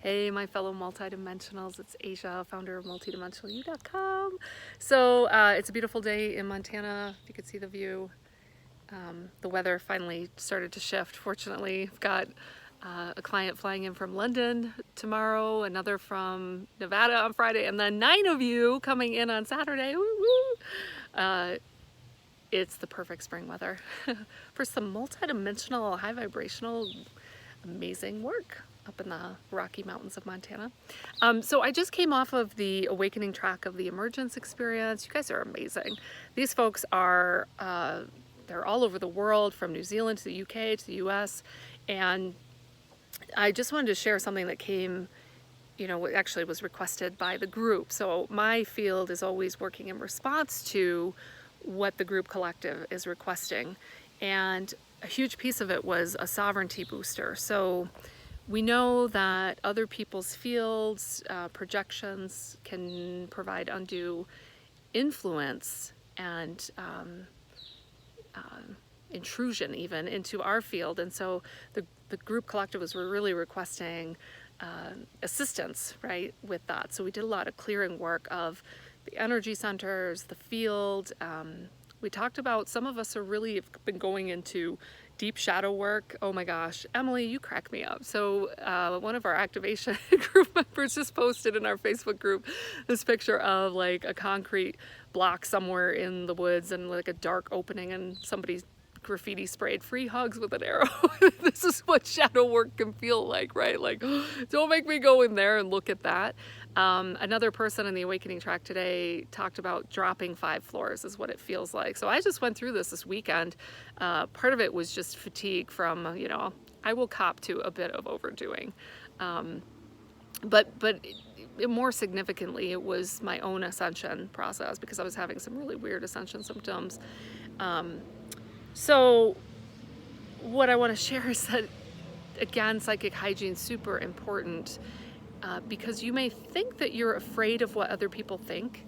Hey, my fellow multidimensionals, it's Asia, founder of multidimensionalu.com. So it's a beautiful day in Montana. If you could see the view, the weather finally started to shift. Fortunately, I've got a client flying in from London tomorrow, another from Nevada on Friday, and then 9 of you coming in on Saturday. Woo-woo. It's the perfect spring weather for some multidimensional, high vibrational, amazing work up in the Rocky Mountains of Montana. So I just came off of the awakening track of the emergence experience. You guys are amazing. These folks are, they're all over the world, from New Zealand to the UK to the US. And I just wanted to share something that came, actually was requested by the group. So my field is always working in response to what the group collective is requesting. And a huge piece of it was a sovereignty booster. So we know that other people's fields, projections can provide undue influence and intrusion even into our field. And so the group collective was really requesting assistance, right, with that. So we did a lot of clearing work of the energy centers, the field. We talked about, some of us are really have been going into deep shadow work. Oh my gosh, Emily, you crack me up. So one of our activation group members just posted in our Facebook group this picture of like a concrete block somewhere in the woods and like a dark opening, and somebody's graffiti sprayed "free hugs with an arrow." This is what shadow work can feel like, right? Like, don't make me go in there and look at that. Another person in the awakening track today talked about dropping 5 floors is what it feels like. So I just went through this weekend. Part of it was just fatigue from, I will cop to a bit of overdoing. But more significantly, it was my own ascension process, because I was having some really weird ascension symptoms. So what I want to share is that, again, psychic hygiene is super important, because you may think that you're afraid of what other people think.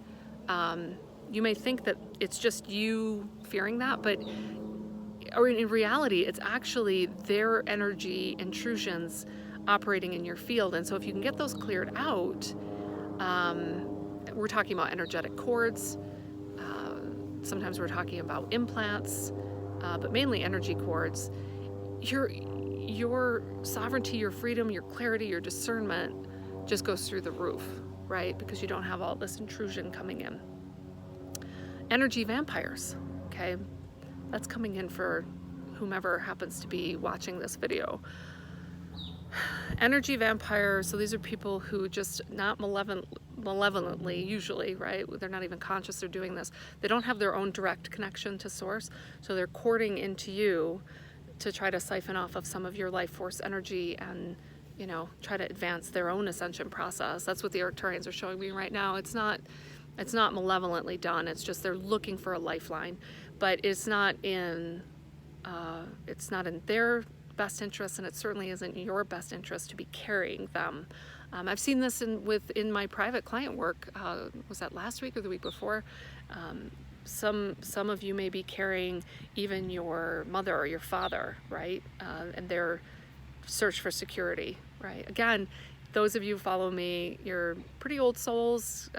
You may think that it's just you fearing that, but in reality, it's actually their energy intrusions operating in your field. And so if you can get those cleared out, we're talking about energetic cords. Sometimes we're talking about implants, but mainly energy cords. Your sovereignty, your freedom, your clarity, your discernment just goes through the roof, right? Because you don't have all this intrusion coming in. Energy vampires, okay? That's coming in for whomever happens to be watching this video. Energy vampires, so these are people who just not malevolently, usually, right? They're not even conscious they're doing this. They don't have their own direct connection to source, so they're courting into you to try to siphon off of some of your life force energy and, try to advance their own ascension process. That's what the Arcturians are showing me right now. It's not malevolently done. It's just they're looking for a lifeline, but it's not in their best interest, and it certainly isn't your best interest to be carrying them. I've seen this in my private client work. Was that last week or the week before? Some of you may be carrying even your mother or your father, right? And their search for security, right? Again, those of you who follow me, you're pretty old souls,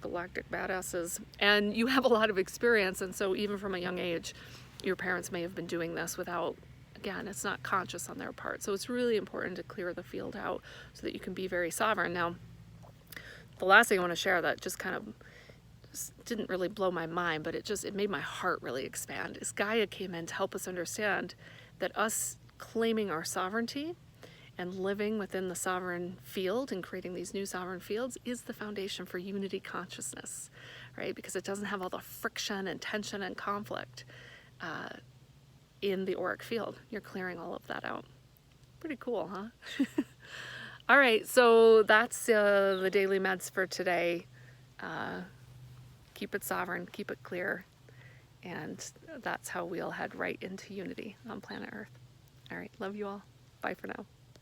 galactic badasses, and you have a lot of experience. And so even from a young age, your parents may have been doing this without, again, it's not conscious on their part. So it's really important to clear the field out so that you can be very sovereign. Now, the last thing I want to share that just kind of didn't really blow my mind, but it made my heart really expand, is Gaia came in to help us understand that us claiming our sovereignty and living within the sovereign field and creating these new sovereign fields is the foundation for unity consciousness, right? Because it doesn't have all the friction and tension and conflict in the auric field. You're clearing all of that out. Pretty cool, huh? All right, so that's the daily meds for today. Keep it sovereign, keep it clear, and that's how we'll head right into unity on planet Earth. All right, love you all. Bye for now.